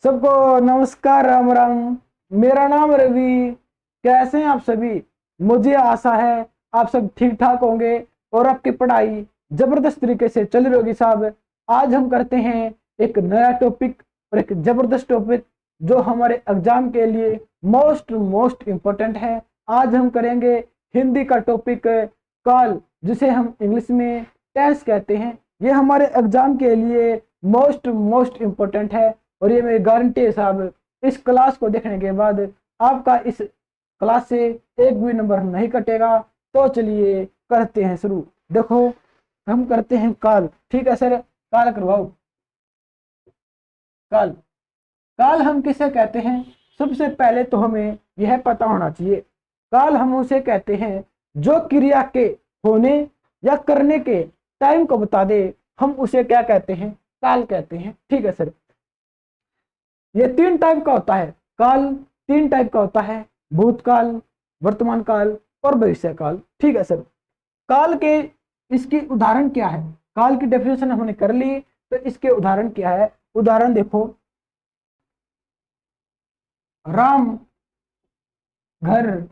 सबको नमस्कार, राम राम। मेरा नाम रवि। कैसे हैं आप सभी? मुझे आशा है आप सब ठीक ठाक होंगे और आपकी पढ़ाई जबरदस्त तरीके से चल रही होगी साहब। आज हम करते हैं एक नया टॉपिक और एक जबरदस्त टॉपिक जो हमारे एग्जाम के लिए मोस्ट मोस्ट इम्पोर्टेंट है। आज हम करेंगे हिंदी का टॉपिक काल, जिसे हम इंग्लिश में टेंस कहते हैं। ये हमारे एग्जाम के लिए मोस्ट मोस्ट इम्पोर्टेंट है और ये मेरी गारंटी है साहब, इस क्लास को देखने के बाद आपका इस क्लास से एक भी नंबर नहीं कटेगा। तो चलिए करते हैं शुरू। देखो, हम करते हैं काल। ठीक है सर, काल करवाओ। काल, काल हम किसे कहते हैं? सबसे पहले तो हमें यह पता होना चाहिए, काल हम उसे कहते हैं जो क्रिया के होने या करने के टाइम को बता दे। हम उसे क्या कहते हैं? काल कहते हैं। ठीक है सर, ये तीन टाइप का होता है काल। तीन टाइप का होता है, भूतकाल, वर्तमान काल और भविष्य काल। ठीक है सर, काल के इसकी उदाहरण क्या है? काल की डेफिनेशन हमने कर ली, तो इसके उदाहरण क्या है? उदाहरण देखो, राम घर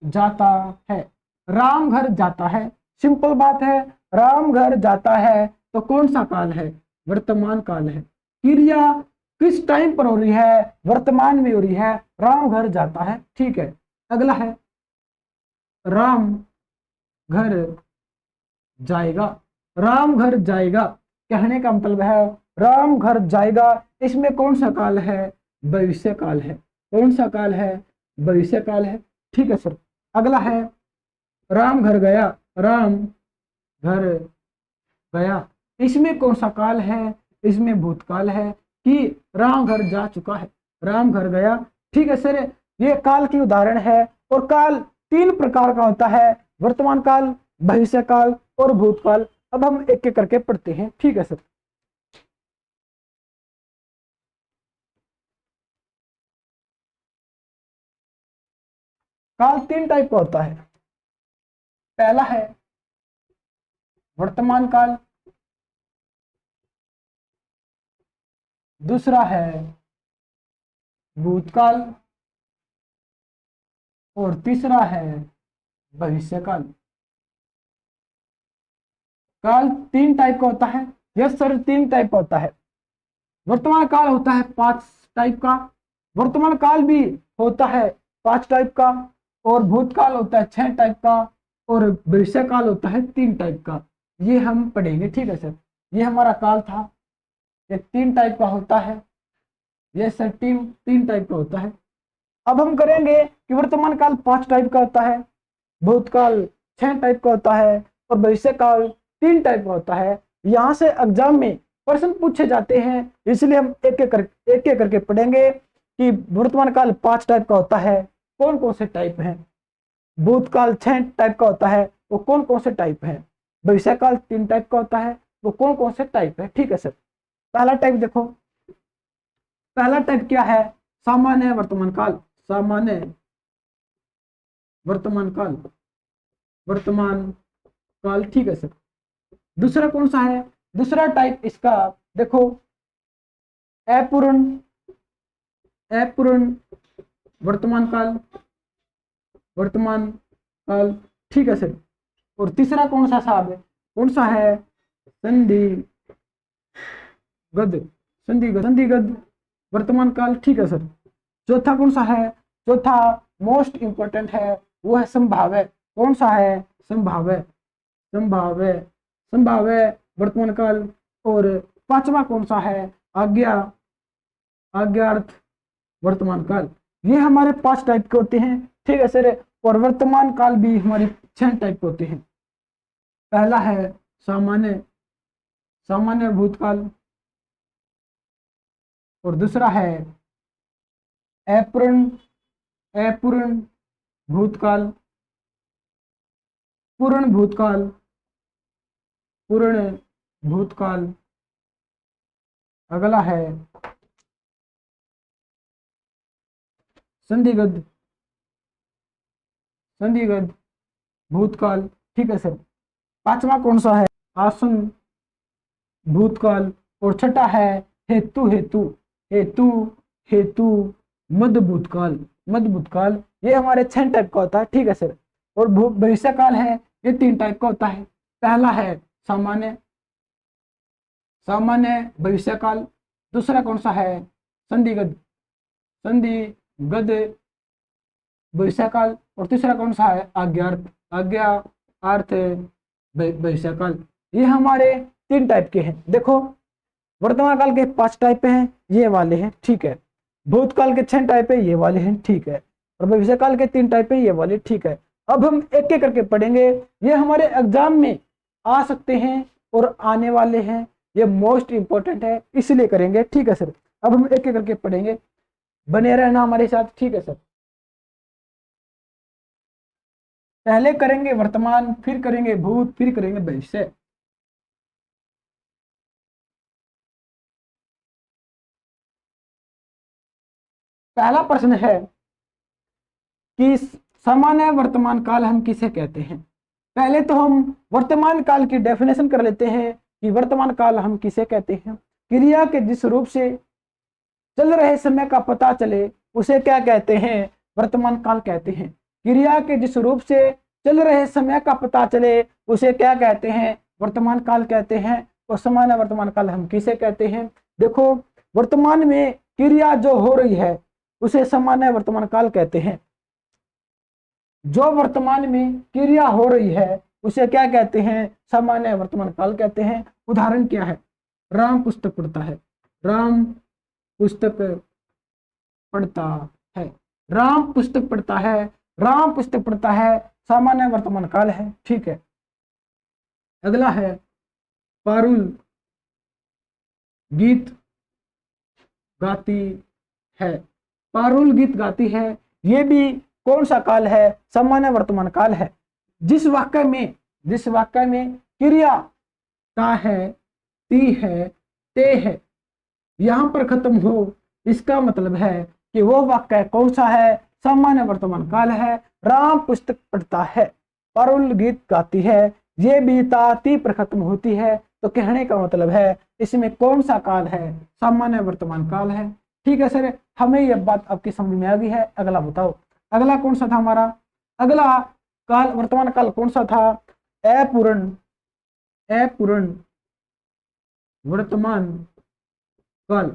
जाता है। राम घर जाता है, सिंपल बात है। राम घर जाता है तो कौन सा काल है? वर्तमान काल है। क्रिया किस टाइम पर हो रही है? वर्तमान में हो रही है। राम घर जाता है। ठीक है, अगला है राम घर जाएगा। राम घर जाएगा कहने का मतलब है राम घर जाएगा। इसमें कौन सा काल है? भविष्य काल है। कौन सा काल है? भविष्य काल है। ठीक है सर, अगला है राम घर गया। राम घर गया, इसमें कौन सा काल है? इसमें भूतकाल है कि राम घर जा चुका है, राम घर गया। ठीक है सर, ये काल की उदाहरण है। और काल तीन प्रकार का होता है, वर्तमान काल, भविष्य काल और भूतकाल। अब हम एक एक करके पढ़ते हैं। ठीक है सर, काल तीन टाइप का होता है। पहला है वर्तमान काल, दूसरा है भूतकाल और तीसरा है भविष्य काल। काल तीन टाइप का होता है। यस सर, तीन टाइप का होता है। वर्तमान काल होता है 5 टाइप का, वर्तमान काल भी होता है 5 टाइप का, और भूतकाल होता है 6 टाइप का, और भविष्य काल होता है 3 टाइप का। ये हम पढ़ेंगे। ठीक है सर, ये हमारा काल था, ये 3 टाइप का होता है। ये सर तीन टाइप का होता है। अब हम करेंगे कि वर्तमान काल 5 टाइप का होता है, भूतकाल 6 टाइप का होता है और भविष्य काल 3 टाइप का होता है। यहाँ से एग्जाम में प्रश्न पूछे जाते हैं, इसलिए हम एक एक करके पढ़ेंगे कि वर्तमान काल 5 टाइप का होता है, कौन कौन से टाइप हैं। भूतकाल 6 टाइप का होता है, वो कौन कौन से टाइप हैं। भविष्य काल 3 टाइप का होता है, वो कौन कौन से टाइप है। ठीक है सर, पहला टाइप देखो। पहला टाइप क्या है? सामान्य वर्तमान काल। सामान्य वर्तमान काल, वर्तमान काल। ठीक है सर, दूसरा कौन सा है? दूसरा टाइप इसका देखो, अपूर्ण अपूर्ण वर्तमान काल, वर्तमान काल। ठीक है सर, और तीसरा कौन सा साहब है? कौन सा है? संधिगत, संधिगत वर्तमान काल। ठीक है सर, चौथा कौन सा है? चौथा मोस्ट इंपोर्टेंट है, वो है संभाव्य। कौन सा है? संभाव्य, संभाव्य, संभाव्य वर्तमान काल। और पांचवा कौन सा है? आज्ञा, आज्ञार्थ वर्तमान काल। ये हमारे 5 टाइप के होते हैं। ठीक है सर, और वर्तमान काल भी हमारे 6 टाइप के होते हैं। पहला है सामान्य, सामान्य भूतकाल, और दूसरा है अपूर्ण, अपूर्ण भूतकाल, पूर्ण भूतकाल, पूर्ण भूतकाल। अगला है संधिगत, संधिगत भूतकाल। ठीक है सर, पांचवा कौन सा है? आसन्न भूतकाल, और छठा है हेतु, हेतु हेतु, हेतु, मध्य भूतकाल, मध्य भूतकाल ये हमारे 6 टाइप का होता है, ठीक है सर। और भविष्य काल है ये 3 टाइप का होता है। पहला है सामान्य, सामान्य भविष्य काल। दूसरा कौन सा है? संदिग्ध, संदिग्ध भविष्य काल। और तीसरा कौन सा है? अज्ञात, अज्ञात भविष्य काल। ये हमारे 3 टाइप के हैं। देखो वर्तमान काल के 5 टाइप हैं, ये वाले हैं, ठीक है। भूतकाल के 6 टाइप है, ये वाले हैं, ठीक है। और भविष्य काल के 3 टाइप है, ये वाले, ठीक है। अब हम एक एक करके पढ़ेंगे। ये हमारे एग्जाम में आ सकते हैं और आने वाले हैं, ये मोस्ट इंपॉर्टेंट है, इसलिए करेंगे, ठीक है सर। अब हम एक एक करके पढ़ेंगे, बने रहना हमारे साथ, ठीक है सर। पहले करेंगे वर्तमान, फिर करेंगे भूत, फिर करेंगे भविष्य। पहला प्रश्न है कि सामान्य वर्तमान काल हम किसे कहते हैं। पहले तो हम वर्तमान काल की डेफिनेशन कर लेते हैं कि वर्तमान काल हम किसे कहते हैं। क्रिया के जिस रूप से चल रहे समय का पता चले उसे क्या कहते हैं? वर्तमान काल कहते हैं। क्रिया के जिस रूप से चल रहे समय का पता चले उसे क्या कहते हैं? वर्तमान काल कहते हैं। और सामान्य वर्तमान काल हम किसे कहते हैं? देखो वर्तमान में क्रिया जो हो रही है उसे सामान्य वर्तमान काल कहते हैं। जो वर्तमान में क्रिया हो रही है उसे क्या कहते हैं? सामान्य वर्तमान काल कहते हैं। उदाहरण क्या है? राम पुस्तक पढ़ता है, राम पुस्तक पढ़ता है, राम पुस्तक पढ़ता है, राम पुस्तक पढ़ता है, सामान्य वर्तमान काल है, ठीक है। अगला है पारुल गीत गाती है, पारुल गीत गाती है, ये भी कौन सा काल है? सामान्य वर्तमान काल है। जिस वाक्य में क्रिया ता है, ती है, ते है यहां पर खत्म हो, इसका मतलब है कि वो वाक्य कौन सा है? सामान्य वर्तमान काल है। राम पुस्तक पढ़ता है, पारुल गीत गाती है, ये भी ता ती पर खत्म होती है, तो कहने का मतलब है इसमें कौन सा काल है? सामान्य वर्तमान काल है, ठीक है सर। हमें यह बात आपकी समझ में आ गई है। अगला बताओ, अगला कौन सा था हमारा? अगला काल वर्तमान काल कौन सा था? अपूर्ण, अपूर्ण वर्तमान काल।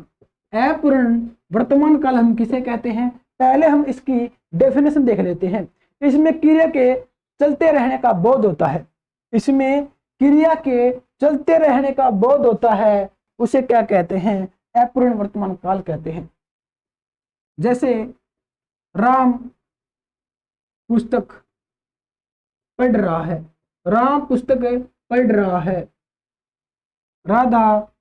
अपूर्ण वर्तमान काल हम किसे कहते हैं? पहले हम इसकी डेफिनेशन देख लेते हैं। इसमें क्रिया के चलते रहने का बोध होता है, इसमें क्रिया के चलते रहने का बोध होता है, उसे क्या कहते हैं? अपूर्ण वर्तमान काल कहते हैं। जैसे राम पुस्तक पढ़ रहा है, राम पुस्तक पढ़ रहा है, राधा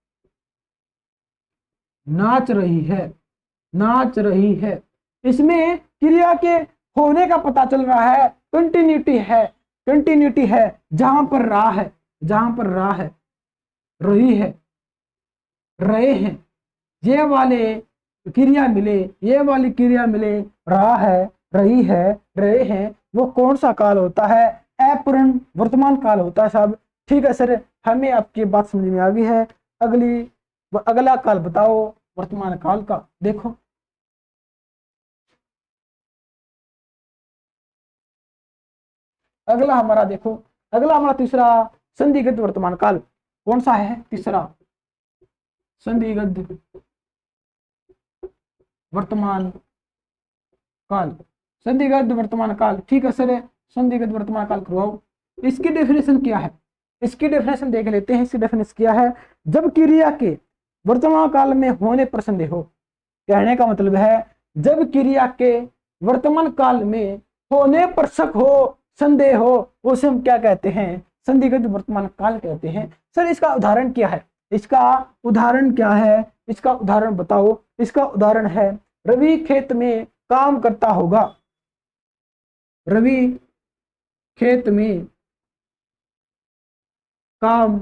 नाच रही है, नाच रही है। इसमें क्रिया के होने का पता चल रहा है, कंटिन्यूटी है, कंटिन्यूटी है। जहां पर रहा है, जहां पर रहा है, रही है, रहे हैं, ये वाले क्रिया मिले, ये वाली क्रिया मिले, रहा है, रही है, रहे हैं, वो कौन सा काल होता है? अपूर्ण वर्तमान काल होता है साहब, ठीक है सर। हमें आपकी बात समझ में आ गई है। अगला काल बताओ वर्तमान काल का। देखो अगला हमारा, देखो अगला हमारा तीसरा संदिग्ध वर्तमान काल कौन सा है? तीसरा संदिग्ध वर्तमान काल, संदिग्ध वर्तमान काल, ठीक है सर। संदिग्ध वर्तमान काल करवाओ। इसकी डेफिनेशन क्या है? इसकी डेफिनेशन देख लेते हैं। इसकी डेफिनेशन क्या है? जब क्रिया के वर्तमान काल में होने पर संदेह हो, कहने का मतलब है जब क्रिया के वर्तमान काल में होने पर शक हो, संदेह हो, उसे हम क्या कहते हैं? संदिग्ध वर्तमान काल कहते हैं। सर इसका उदाहरण क्या है? इसका उदाहरण क्या है? इसका उदाहरण बताओ। इसका उदाहरण है रवि खेत में काम करता होगा, रवि खेत में काम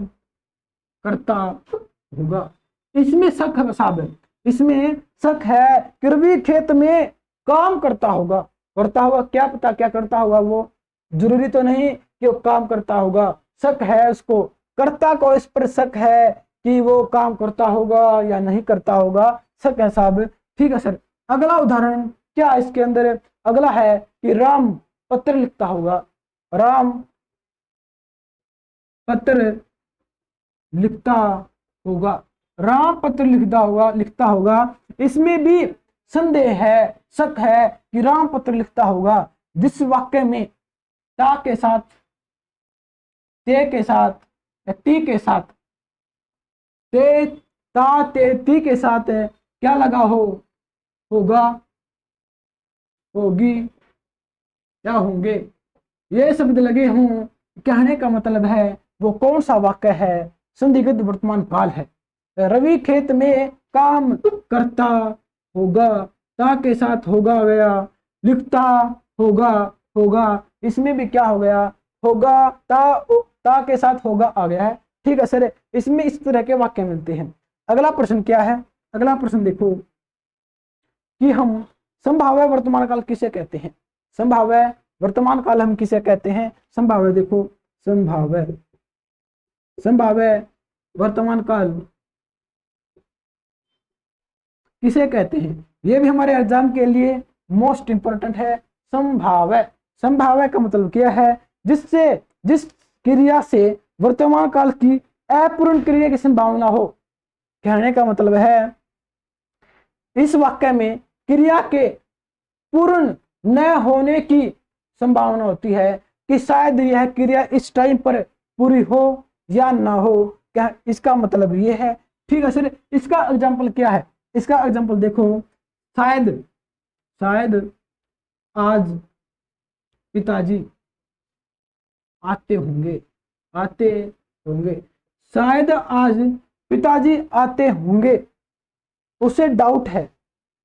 करता होगा। इसमें शक है साहब, इसमें शक है कि रवि खेत में काम करता होगा, करता होगा, क्या पता क्या करता होगा वो, जरूरी तो नहीं कि वो काम करता होगा, शक है उसको, कर्ता को इस पर शक है कि वो काम करता होगा या नहीं करता होगा, शक है साहब। ठीक है सर। अगला उदाहरण क्या है इसके अंदर? अगला है कि राम पत्र लिखता होगा, राम पत्र लिखता होगा, राम पत्र लिखता होगा। इसमें भी संदेह है, शक है कि राम पत्र लिखता होगा। जिस वाक्य में ता के साथ, ते के साथ या ती के साथ, ते ता ते ती के साथ क्या लगा हो? होगा, होगी या होंगे, ये शब्द लगे हों। कहने का मतलब है वो कौन सा वाक्य है? संदिग्ध वर्तमान काल है। रवि खेत में काम करता होगा, ता के साथ होगा गया, लिखता होगा, होगा इसमें भी क्या हो गया? होगा, ता के साथ होगा आ गया है। ठीक है सर। इसमें इस तरह के वाक्य मिलते हैं। अगला प्रश्न क्या है? अगला प्रश्न देखो कि हम संभाव्य वर्तमान काल किसे कहते हैं? संभाव्य वर्तमान काल हम किसे कहते हैं? संभाव्य देखो, संभाव्य वर्तमान काल किसे कहते हैं? ये भी हमारे एग्जाम के लिए मोस्ट इंपोर्टेंट है। संभाव्य, संभाव्य का मतलब क्या है? जिस क्रिया से वर्तमान काल की अपूर्ण क्रिया की संभावना हो। कहने का मतलब है इस वाक्य में क्रिया के पूर्ण न होने की संभावना होती है कि शायद यह क्रिया इस टाइम पर पूरी हो या ना हो। क्या इसका मतलब ये है? ठीक है सर। इसका एग्जांपल क्या है? इसका एग्जांपल देखो, शायद आज पिताजी आते होंगे, शायद आज पिताजी आते होंगे। उसे डाउट है,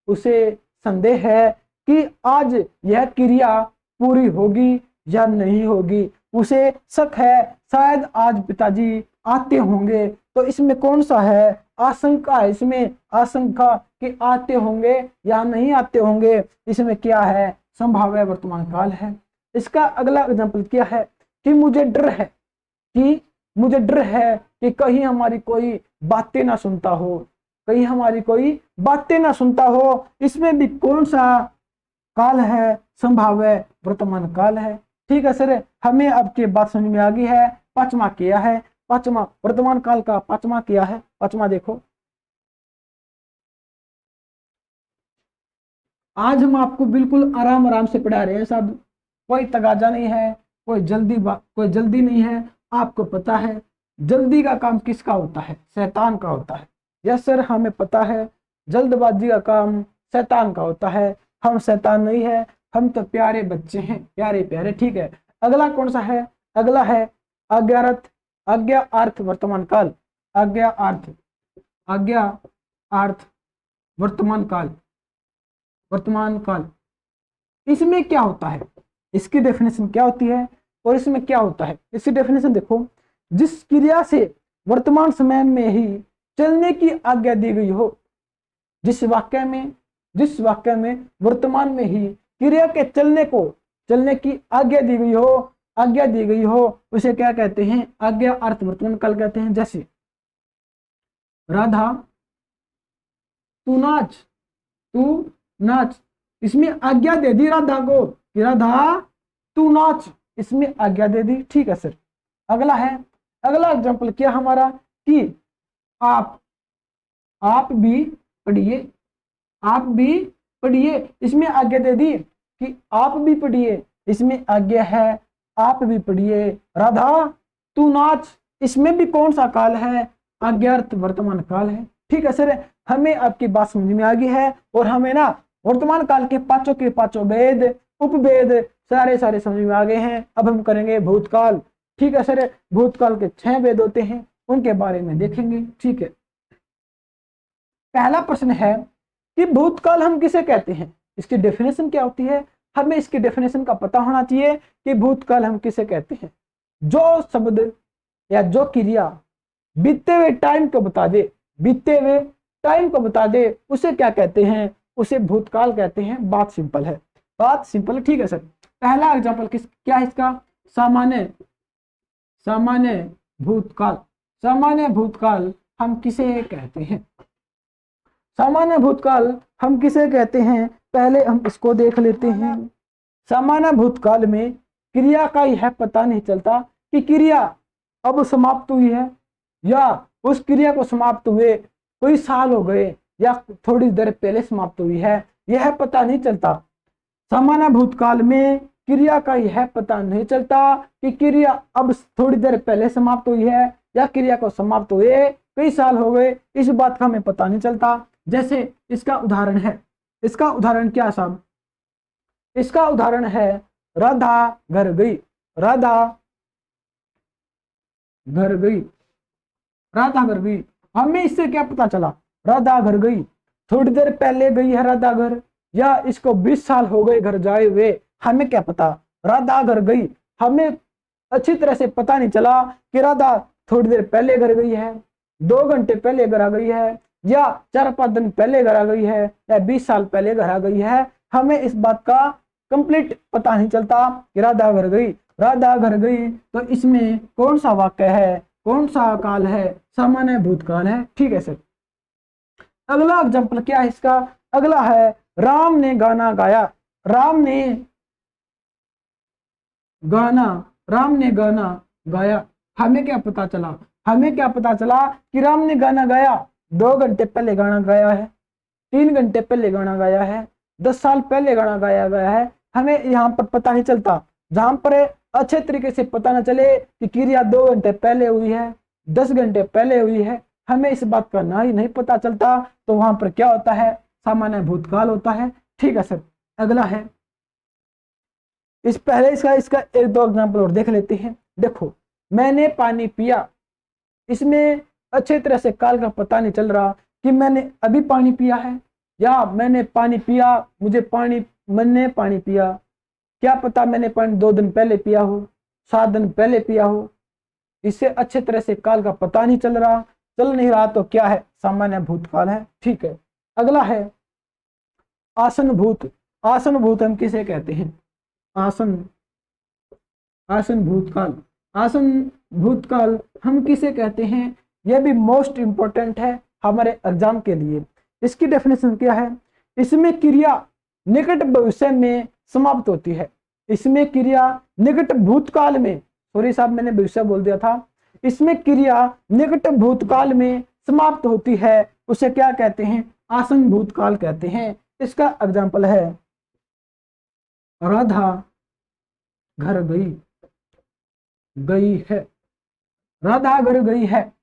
उसे संदेह है कि आज यह क्रिया पूरी होगी या नहीं होगी। उसे शक है शायद आज पिताजी आते होंगे। तो इसमें कौन सा है? आशंका है। इसमें आशंका कि आते होंगे या नहीं आते होंगे। इसमें क्या है? संभाव्य वर्तमान काल है। इसका अगला एग्जांपल क्या है? कि मुझे डर है, कि कहीं हमारी कोई बातें ना सुनता हो, कहीं हमारी कोई बातें ना सुनता हो। इसमें भी कौन सा काल है? संभाव्य वर्तमान काल है। ठीक है सर। हमें अब की बात समझ में आ गई है। पांचवा किया है, पांचवा वर्तमान काल का पांचवा किया है। पांचवा देखो, आज हम आपको बिल्कुल आराम आराम से पढ़ा रहे हैं साहब। कोई तगाजा नहीं है, कोई जल्दी नहीं है। आपको पता है जल्दी का काम किसका होता है? शैतान का होता है। यस सर, हमें पता है जल्दबाजी का काम शैतान का होता है। हम शैतान नहीं है, हम तो प्यारे बच्चे हैं, प्यारे प्यारे। ठीक है। अगला कौन सा है? अगला है आज्ञा अर्थ वर्तमान काल। आज्ञा अर्थ वर्तमान काल। इसमें क्या होता है? इसकी डेफिनेशन क्या होती है और इसमें क्या होता है? इसकी डेफिनेशन देखो, जिस क्रिया से वर्तमान समय में ही चलने की आज्ञा दी गई हो। जिस वाक्य में वर्तमान में ही क्रिया के चलने की आज्ञा दी गई हो, उसे क्या कहते हैं? आज्ञा अर्थ वर्तमान काल कहते हैं। जैसे राधा तू नाच, इसमें आज्ञा दे दी राधा को कि राधा तू नाच, इसमें आज्ञा दे दी। ठीक है सर। अगला एग्जांपल क्या हमारा? कि आप भी पढ़िए, इसमें आज्ञा दे दी कि आप भी पढ़िए, इसमें आज्ञा है आप भी पढ़िए। राधा तू नाच, इसमें भी कौन सा काल है? आज्ञार्थ वर्तमान काल है। ठीक है सर। हमें आपकी बात समझ में आ गई है और हमें ना वर्तमान काल के पांचों वेद, उपवेद सारे समझ में आ गए हैं। अब हम करेंगे भूतकाल। ठीक है सर। भूतकाल के 6 वेद होते हैं, उनके बारे में देखेंगे। ठीक है। पहला प्रश्न है कि भूतकाल हम किसे कहते हैं? इसकी डेफिनेशन क्या होती है? हमें इसकी डेफिनेशन का पता होना चाहिए कि भूतकाल हम किसे कहते हैं। जो शब्द या जो क्रिया बीते हुए टाइम को बता दे, उसे क्या कहते हैं? उसे भूतकाल कहते हैं। बात सिंपल है, ठीक है सर। पहला एग्जांपल क्या है इसका? सामान्य भूतकाल हम किसे कहते हैं? सामान्य भूतकाल हम किसे कहते हैं, पहले हम इसको देख लेते हैं। सामान्य भूतकाल में क्रिया का यह पता नहीं चलता कि क्रिया अब समाप्त हुई है या उस क्रिया को समाप्त हुए कोई साल हो गए या थोड़ी देर पहले समाप्त हुई है, यह पता नहीं चलता। सामान्य भूतकाल में क्रिया का यह पता नहीं चलता कि क्रिया अब थोड़ी देर पहले समाप्त हुई है या क्रिया को समाप्त हुए कई साल हो गए, इस बात का हमें पता नहीं चलता। जैसे इसका उदाहरण है, इसका उदाहरण क्या साहब, इसका उदाहरण है राधा घर गई, राधा घर गई, राधा घर गई। हमें इससे क्या पता चला, राधा घर गई, थोड़ी देर पहले गई है राधा घर या इसको 20 साल हो गए घर जाए हुए, हमें क्या पता। राधा घर गई, हमें अच्छी तरह से पता नहीं चला कि राधा थोड़ी देर पहले घर गई है, 2 घंटे पहले घर आ गई है या 4-5 दिन पहले घर आ गई है या 20 साल पहले घर आ गई है। हमें इस बात का कंप्लीट पता नहीं चलता कि राधा घर गई, राधा घर गई। तो इसमें कौन सा वाक्य है, कौन सा काल है, सामान्य भूतकाल है। ठीक है सर। अगला एग्जाम्पल क्या है इसका, अगला है राम ने गाना गाया, राम ने गाना, राम ने गाना गाया। हमें क्या पता चला, हमें क्या पता चला कि राम ने गाना गाया, 2 घंटे पहले गाना गाया है, 3 घंटे पहले गाना गाया है, 10 साल पहले गाना गाया गया है। हमें यहाँ पर पता नहीं चलता। जहां पर अच्छे तरीके से पता ना चले कि क्रिया 2 घंटे पहले हुई है, 10 घंटे पहले हुई है, हमें इस बात का ना ही नहीं पता चलता, तो वहां पर क्या होता है, सामान्य भूतकाल होता है। ठीक है सर। अगला है इस पहले इसका 1-2 एग्जाम्पल और देख लेते हैं। देखो, मैंने पानी पिया, इसमें अच्छे तरह से काल का पता नहीं चल रहा कि मैंने अभी पानी पिया है या मैंने पानी पिया, मैंने पानी पिया। क्या पता मैंने पानी 2 दिन पहले पिया हो, 7 दिन पहले पिया हो, इससे अच्छे तरह से काल का पता नहीं चल नहीं रहा, तो क्या है, सामान्य भूतकाल है। ठीक है। अगला है आसन भूत। आसन भूत हम किसे कहते हैं, आसन भूतकाल। आसन भूतकाल हम किसे कहते हैं, यह भी मोस्ट इंपॉर्टेंट है हमारे एग्जाम के लिए। इसकी डेफिनेशन क्या है, इसमें क्रिया निकट भविष्य में समाप्त होती है, इसमें क्रिया निकट भूतकाल में, सॉरी साहब मैंने भविष्य बोल दिया था, इसमें क्रिया निकट भूतकाल में समाप्त होती है, उसे क्या कहते हैं, आसन भूतकाल कहते हैं। इसका एग्जाम्पल है राधा घर गई है, राधा घर गई है,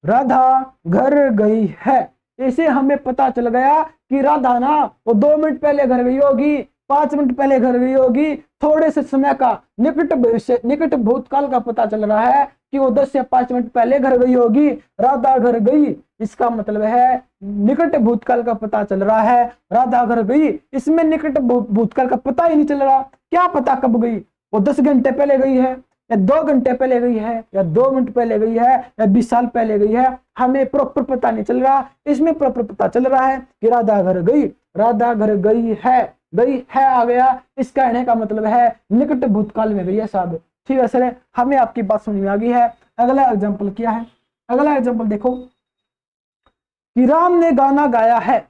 राधा घर गई है। इसे हमें पता चल गया कि राधा ना वो 2 मिनट पहले घर गई होगी, 5 मिनट पहले घर गई होगी, थोड़े से समय का निकट भविष्य, निकट भूतकाल का पता चल रहा है कि वो 10 या 5 मिनट पहले घर गई होगी। राधा घर गई, इसका मतलब है निकट भूतकाल का पता चल रहा है, राधा घर गई। इसमें निकट भूतकाल का पता ही नहीं चल रहा, क्या पता कब गई, वो 10 घंटे पहले गई है या 2 घंटे पहले गई है या 2 मिनट पहले गई है या 20 साल पहले गई है, हमें प्रॉपर पता नहीं चल रहा। इसमें प्रॉपर पता चल रहा है कि राधा घर गई, राधा घर गई है आ गया, इस कहने का मतलब है निकट भूतकाल में गई है साहब। ठीक है सर, हमें आपकी बात समझ में आ गई है। अगला एग्जाम्पल क्या है, अगला एग्जाम्पल देखो कि राम ने गाना गाया है,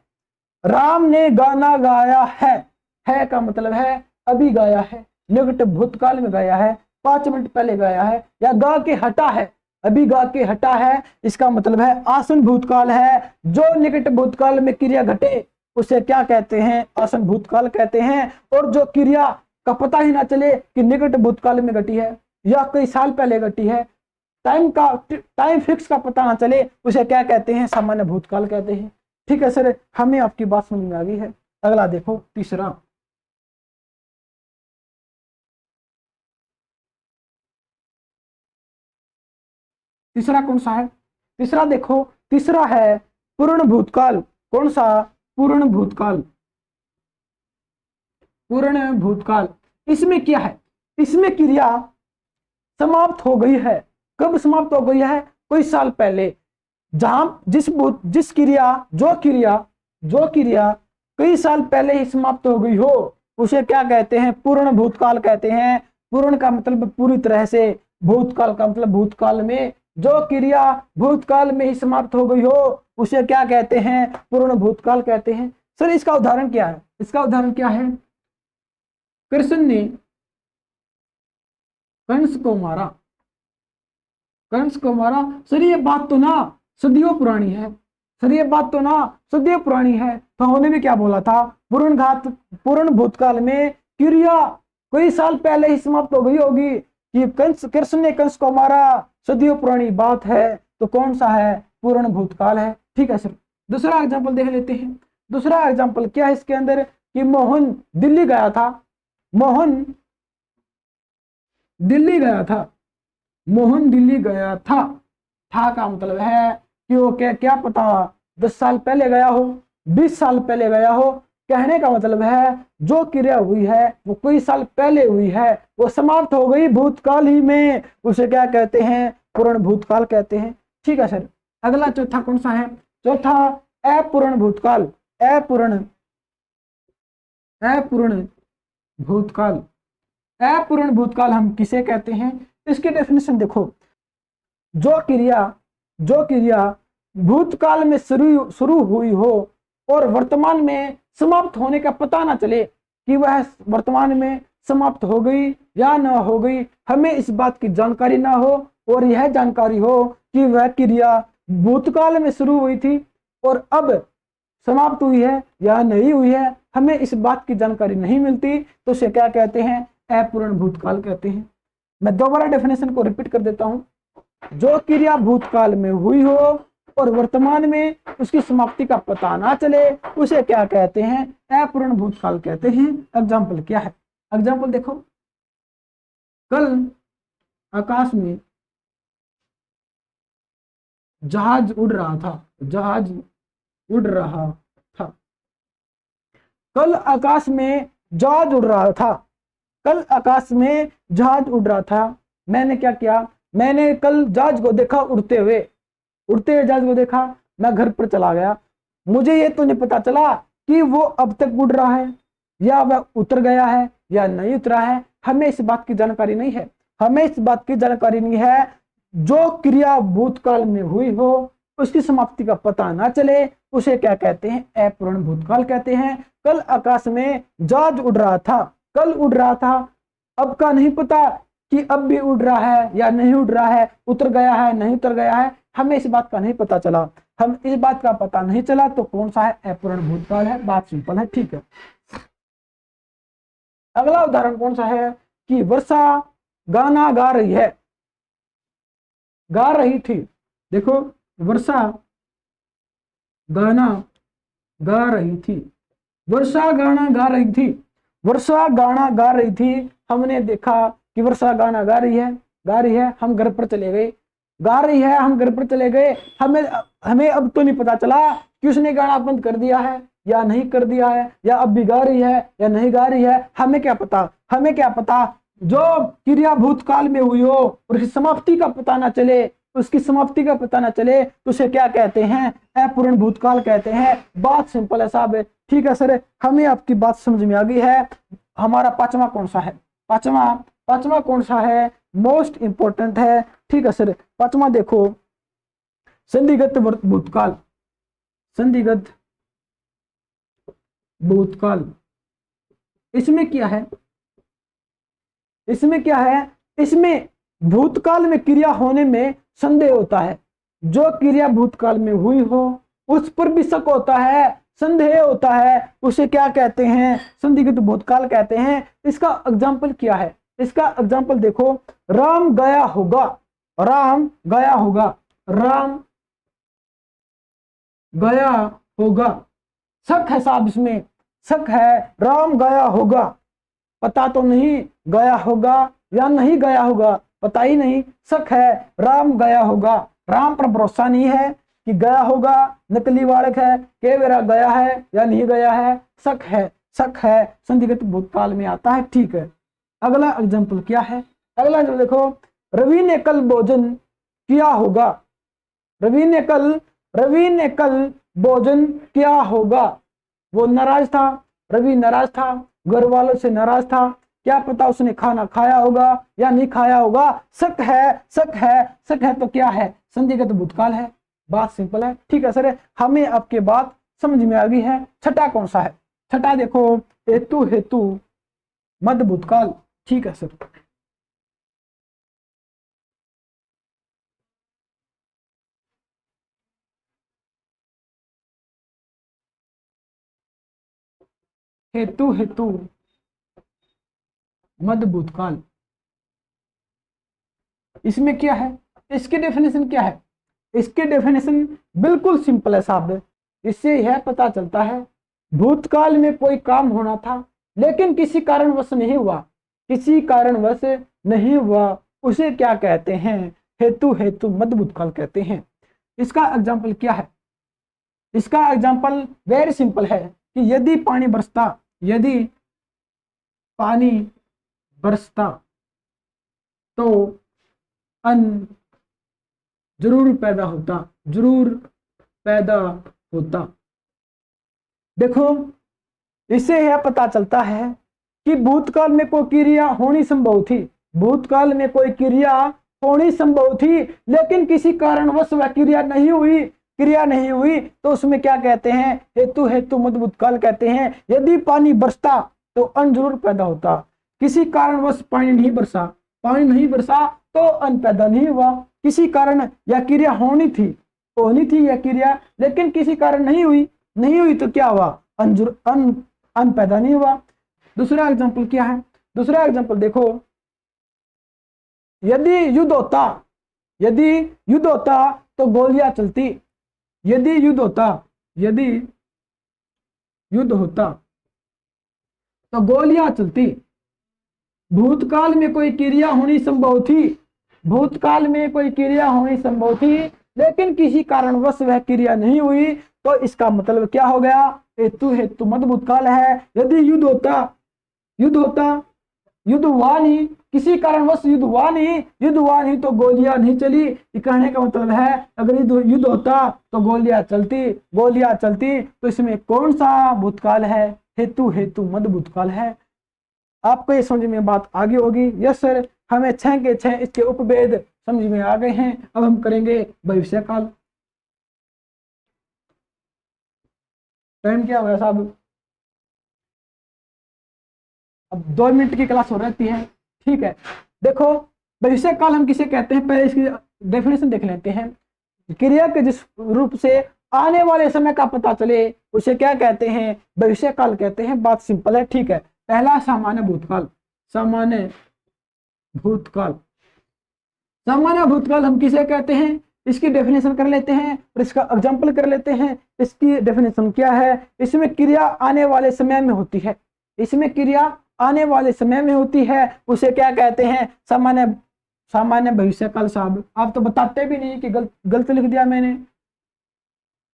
राम ने गाना गाया है का मतलब है अभी गाया है, निकट भूतकाल में गाया है, 5 मिनट पहले गाया है, या गा के हटा है, अभी गा के हटा है, इसका मतलब है आसन भूतकाल है। जो निकट भूतकाल में क्रिया घटे उसे क्या कहते हैं, आसन भूतकाल कहते हैं। और जो क्रिया का पता ही ना चले कि निकट भूतकाल में घटी है या कई साल पहले घटी है, टाइम फिक्स का पता ना चले, उसे क्या कहते हैं, सामान्य भूतकाल कहते हैं। ठीक है सर, हमें आपकी बात समझ में आ गई है। अगला देखो तीसरा, तीसरा कौन सा है, तीसरा देखो, तीसरा है पूर्ण भूतकाल। कौन सा, पूर्ण भूतकाल, पूर्ण भूतकाल। इसमें क्या है, इसमें क्रिया समाप्त हो गई है, कब समाप्त हो गई है, कोई साल पहले। जहां जिस क्रिया जो क्रिया कई साल पहले ही समाप्त हो गई हो, उसे क्या कहते हैं, पूर्ण भूतकाल कहते हैं। पूर्ण का मतलब पूरी तरह से, भूतकाल का मतलब भूतकाल में जो क्रिया भूतकाल में ही समाप्त हो गई हो उसे क्या कहते हैं? पूर्ण भूतकाल कहते हैं। सर इसका उदाहरण क्या है? इसका उदाहरण क्या है? कृष्ण ने कंस को मारा, कंस को मारा। सर ये बात तो ना सदियों पुरानी है, सर ये बात तो ना सदियों पुरानी है। तो उन्होंने भी क्या बोला था? पूर्ण भूतकाल में क्रिया कई साल पहले ही समाप्त हो गई होगी कि कृष्ण ने कंस को मारा, सदियों पुरानी बात है। तो कौन सा है? पूर्ण भूतकाल है। ठीक है सर। दूसरा एग्जाम्पल देख लेते हैं। दूसरा एग्जाम्पल क्या है इसके अंदर कि मोहन दिल्ली गया था, मोहन दिल्ली गया था, मोहन दिल्ली गया था का मतलब है कि वो क्या पता 10 साल पहले गया हो, 20 साल पहले गया हो। कहने का मतलब है जो क्रिया हुई है वो कई साल पहले हुई है, वो समाप्त हो गई भूतकाल ही में, उसे क्या कहते हैं? पूर्ण भूतकाल कहते हैं। ठीक है सर। अगला चौथा कौन सा है? चौथा अपूर्ण भूतकाल। अपूर्ण भूतकाल। अपूर्ण भूतकाल हम किसे कहते हैं? इसकी डेफिनेशन देखो। जो क्रिया भूतकाल में शुरू हुई हो और वर्तमान में समाप्त होने का पता ना चले कि वह वर्तमान में समाप्त हो गई या ना हो गई, हमें इस बात की जानकारी ना हो और यह जानकारी हो कि वह क्रिया भूतकाल में शुरू हुई थी और अब समाप्त हुई है या नहीं हुई है, हमें इस बात की जानकारी नहीं मिलती, तो उसे क्या कहते हैं? अपूर्ण भूतकाल कहते हैं। मैं दोबारा डेफिनेशन को रिपीट कर देता हूं। जो क्रिया भूतकाल में हुई हो और वर्तमान में उसकी समाप्ति का पता ना चले, उसे क्या कहते हैं? अपूर्ण भूतकाल कहते हैं। एग्जाम्पल क्या है? एग्जाम्पल देखो। कल आकाश में जहाज उड़ रहा था, जहाज उड़ रहा था। कल आकाश में जहाज उड़ रहा था, कल आकाश में जहाज उड़ रहा था। मैंने क्या किया? मैंने कल जहाज को देखा उड़ते हुए जहाज को देखा। मैं घर पर चला गया, मुझे ये तो नहीं पता चला कि वो अब तक उड़ रहा है या वह उतर गया है या नहीं उतरा है, हमें इस बात की जानकारी नहीं है। हमें इस बात की जानकारी नहीं है। जो क्रिया भूतकाल में हुई हो उसकी समाप्ति का पता ना चले, उसे क्या कहते हैं? अपूर्ण भूतकाल कहते हैं। कल आकाश में जहाज उड़ रहा था, कल उड़ रहा था, अब का नहीं पता कि अब भी उड़ रहा है या नहीं उड़ रहा है, उतर गया है नहीं उतर गया है, हमें इस बात का नहीं पता चला। हम इस बात का पता नहीं चला तो कौन सा है? अपूर्ण भूतकाल है। बात सिंपल है। ठीक है। अगला उदाहरण कौन सा है कि वर्षा गाना गा रही है, गा रही थी। देखो, वर्षा गाना गा रही थी, वर्षा गाना गा रही थी, वर्षा गाना गा रही थी। हमने देखा कि वर्षा गाना गा रही है, गा रही है। हम घर पर चले गए, गा रही है, हम घर पर चले गए। हमें अब तो नहीं पता चला कि उसने गाना बंद कर दिया है या नहीं कर दिया है, या अब भी गा रही है या नहीं गा रही है, हमें क्या पता? हमें क्या पता? जो क्रिया भूतकाल में हुई हो और उसकी समाप्ति का पता ना चले, उसकी समाप्ति का पता ना चले, तो उसे क्या कहते हैं? अपूर्ण भूतकाल कहते हैं। बात सिंपल है साहब। ठीक है सर, हमें आपकी बात समझ में आ गई है। हमारा पांचवा कौन सा है? पांचवा कौन सा है? मोस्ट इंपोर्टेंट है। ठीक है सर। पांचवा देखो, संधिगत भूतकाल। संधिगत भूतकाल। इसमें क्या है? इसमें क्या है? इसमें भूतकाल में क्रिया होने में संदेह होता है। जो क्रिया भूतकाल में हुई हो उस पर भी शक होता है, संदेह होता है, उसे क्या कहते हैं? संदिग्ध भूतकाल कहते हैं। इसका एग्जाम्पल क्या है? इसका एग्जाम्पल देखो। राम गया होगा, राम गया होगा, राम गया होगा। शक है साहब, इसमें शक है। राम गया होगा, पता तो नहीं गया होगा या नहीं गया होगा, पता ही नहीं, शक है। राम गया होगा, राम पर भरोसा नहीं है कि गया होगा, नकली बालक है, के मेरा गया है या नहीं गया है, शक है, शक है, संदिग्ध भूतकाल में आता है। ठीक है। अगला एग्जाम्पल क्या है? अगला जो देखो, रवि ने कल भोजन किया होगा, रवि ने कल भोजन किया होगा। वो नाराज था, रवि नाराज था, घर वालों से नाराज था क्या पता उसने खाना खाया होगा या नहीं खाया होगा, शक है, शक है, शक है तो क्या है, संदिग्ध भूतकाल है। बात सिंपल है, ठीक है सर, हमें आपकी बात समझ में आ गई है। छठा कौन सा है, छठा देखो, हेतु हेतु मध्य भूतकाल, ठीक है सर। हेतु हेतु मध्य भूतकाल, इसमें क्या है, इसकी डेफिनेशन क्या है, इसकी डेफिनेशन बिल्कुल सिंपल है साहब। इससे यह पता चलता है भूतकाल में कोई काम होना था लेकिन किसी कारणवश नहीं हुआ, किसी कारणवश नहीं हुआ, उसे क्या कहते हैं, हेतु हेतु मध्य भूतकाल कहते हैं। इसका एग्जाम्पल क्या है, इसका एग्जाम्पल वेरी सिंपल है कि यदि पानी बरसता, यदि पानी बरसता तो अन्न जरूर पैदा होता, जरूर पैदा होता। देखो इससे यह पता चलता है कि भूतकाल में कोई क्रिया होनी संभव थी, भूतकाल में कोई क्रिया होनी संभव थी लेकिन किसी कारणवश वह क्रिया नहीं हुई, क्रिया नहीं हुई तो उसमें क्या कहते हैं, हेतु हेतु मध्य भूतकाल कहते हैं। यदि पानी बरसता तो अन्न जरूर पैदा होता, किसी कारणवश पानी नहीं बरसा, पानी नहीं बरसा तो अन्न पैदा नहीं हुआ, किसी कारण या क्रिया होनी थी, होनी थी यह क्रिया लेकिन किसी कारण नहीं हुई, नहीं हुई तो क्या हुआ, अन्न पैदा नहीं हुआ। दूसरा एग्जांपल क्या है, दूसरा एग्जांपल देखो, यदि युद्ध होता, यदि युद्ध होता तो गोलियां चलती, यदि युद्ध होता, यदि युद्ध होता तो गोलियां चलती। भूतकाल में कोई क्रिया होनी संभव थी, भूतकाल में कोई क्रिया होनी संभव थी लेकिन किसी कारणवश वह क्रिया नहीं हुई तो इसका मतलब क्या हो गया, हेतु हेतु मध्य भूतकाल है। यदि युद्ध होता, युद्ध होता, युद्ध हुआ नहीं, किसी कारणवश युद्ध हुआ नहीं, युद्ध हुआ नहीं तो गोलियां नहीं चली, कहने का मतलब है अगर युद्ध होता तो गोलियां चलती, गोलियां चलती तो इसमें कौन सा भूतकाल है, हेतु हेतु मध्य भूतकाल है। आपको ये समझ में बात आगे होगी, यस सर, हमें 6 के 6 इसके उपभेद समझ में आ गए हैं। अब हम करेंगे भविष्य काल। टाइम क्या हुआ साहब, अब 2 मिनट की क्लास हो रहती है, ठीक है। देखो भविष्य काल हम किसे कहते हैं, पहले इसकी डेफिनेशन देख लेते हैं। क्रिया के जिस रूप से आने वाले समय का पता चले उसे क्या कहते हैं, भविष्य काल कहते हैं। बात सिंपल है, ठीक है। पहला सामान्य भूतकाल, सामान्य भूतकाल, सामान्य भूतकाल हम किसे कहते हैं, इसकी डेफिनेशन कर लेते हैं और इसका एग्जांपल कर लेते हैं। इसकी डेफिनेशन क्या है, इसमें क्रिया आने वाले समय में होती है, इसमें क्रिया आने वाले समय में होती है, उसे क्या कहते हैं, सामान्य, सामान्य भविष्य काल। साहब आप तो बताते भी नहीं कि गलत लिख दिया मैंने,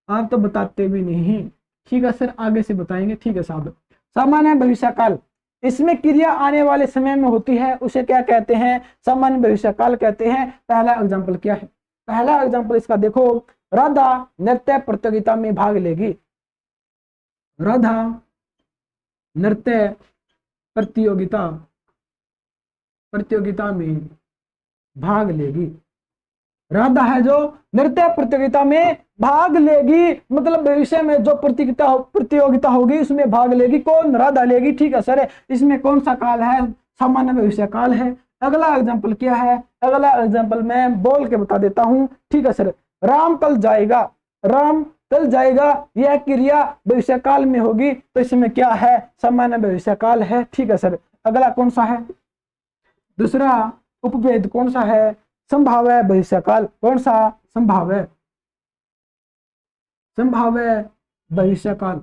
आप तो बताते भी नहीं, ठीक है सर, आगे से बताएंगे, ठीक है साहब। सामान्य भविष्य काल, इसमें क्रिया आने वाले समय में होती है, उसे क्या कहते हैं, सामान्य भविष्य काल कहते हैं। पहला एग्जांपल क्या है, पहला एग्जांपल इसका देखो, राधा नृत्य प्रतियोगिता में भाग लेगी, राधा नृत्य प्रतियोगिता, प्रतियोगिता में भाग लेगी। राधा है जो नृत्य प्रतियोगिता में भाग लेगी, मतलब भविष्य में जो प्रतियोगिता होगी उसमें भाग लेगी, कौन, राधा लेगी, ठीक है सर। इसमें कौन सा काल है, सामान्य भविष्य काल है। अगला एग्जांपल क्या है, अगला एग्जांपल मैं बोल के बता देता हूं, ठीक है सर। राम कल जाएगा, राम कल जाएगा, यह क्रिया भविष्य काल में होगी तो इसमें क्या है, सामान्य भविष्य काल है, ठीक है सर। अगला कौन सा है, दूसरा उपभेद कौन सा है, संभाव्य भविष्य काल, कौन सा, संभाव्य, संभाव्य भविष्य काल,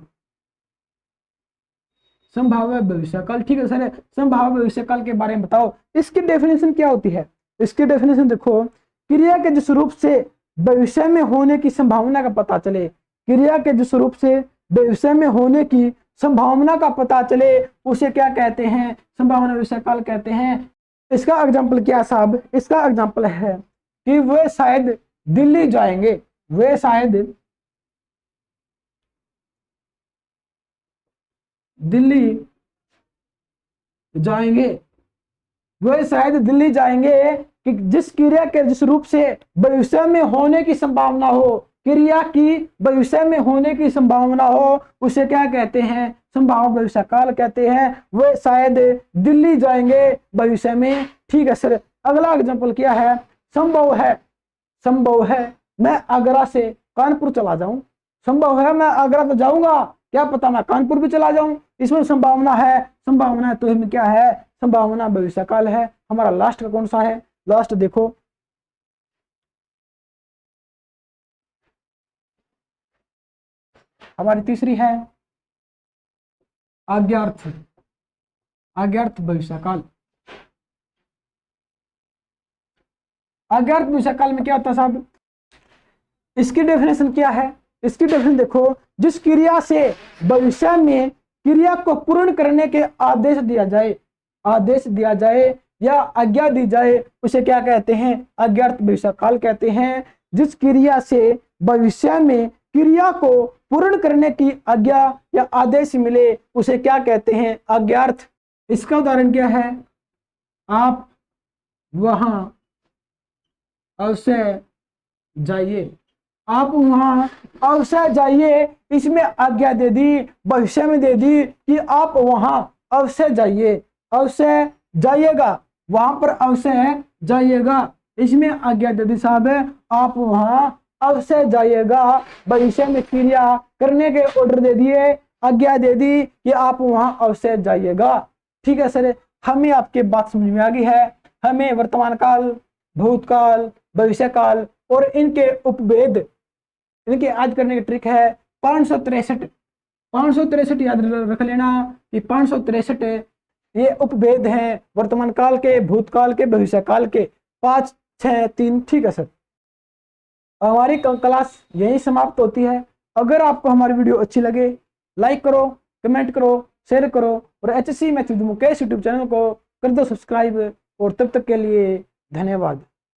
संभाव्य भविष्य काल, ठीक है सर। संभाव्य भविष्य काल के बारे में बताओ, इसकी डेफिनेशन क्या होती है, इसकी डेफिनेशन देखो, क्रिया के जिस रूप से भविष्य में होने की संभावना का पता चले, क्रिया के जिस रूप से भविष्य में होने की संभावना का पता चले उसे क्या कहते हैं, संभावना भविष्य काल कहते हैं। इसका एग्जाम्पल क्या साहब, इसका एग्जाम्पल है कि वे शायद दिल्ली जाएंगे, वे शायद दिल्ली जाएंगे, वे शायद दिल्ली जाएंगे कि जिस क्रिया के जिस रूप से भविष्य में होने की संभावना हो, क्रिया की भविष्य में होने की संभावना हो, उसे क्या कहते हैं? संभाव्य भविष्य काल कहते हैं। वे शायद दिल्ली जाएंगे भविष्य में। ठीक है सर। अगला एग्जांपल क्या है? संभव है, संभव है मैं आगरा से कानपुर चला जाऊं। संभव है मैं आगरा तो जाऊंगा, क्या पता मैं कानपुर भी चला जाऊं। इसमें संभावना है, संभावना है तो इसमें क्या है? संभावना भविष्य काल है। हमारा लास्ट का कौन सा है? लास्ट देखो, हमारी तीसरी है आज्ञार्थ, आज्ञार्थ भविष्य काल। अज्ञात भविष्य काल में क्या होता है साहब? इसकी डेफिनेशन क्या है? इसकी डेफिनेशन देखो, जिस क्रिया से भविष्य में क्रिया को पूर्ण करने के आदेश दिया जाए, आदेश दिया जाए या आज्ञा दी जाए, उसे क्या कहते हैं? अज्ञात भविष्य काल कहते हैं। जिस क्रिया से भविष्य में क्रिया को पूर्ण करने की आज्ञा या आदेश मिले, उसे क्या कहते हैं? अज्ञात। इसका उदाहरण क्या है? आप वहां अवश्य जाइए, आप वहां अवश्य जाइए, इसमें आज्ञा दे दी, भविष्य में दे दी कि आप वहां अवश्य जाइए, अवश्य जाइएगा, वहां पर अवश्य जाइएगा, इसमें आज्ञा दे दी साहब, आप वहां अवश्य जाइएगा। भविष्य में क्रिया करने के ऑर्डर दे दिए, आज्ञा दे दी कि आप वहां अवश्य जाइएगा। ठीक है सर, हमें आपकी बात समझ में आ गई है। हमें वर्तमान काल, भूतकाल, भविष्य काल और इनके उपभेद, इनके याद करने की ट्रिक है 563। 563 याद रख लेना कि 563 ये उपभेद हैं वर्तमान काल के, भूतकाल के, भविष्य काल के। 5, 6, 3। ठीक है सर, हमारी क्लास यही समाप्त होती है। अगर आपको हमारी वीडियो अच्छी लगे, लाइक करो, कमेंट करो, शेयर करो और HSC maths with Mukesh YouTube channel को कर दो सब्सक्राइब। और तब तक के लिए धन्यवाद।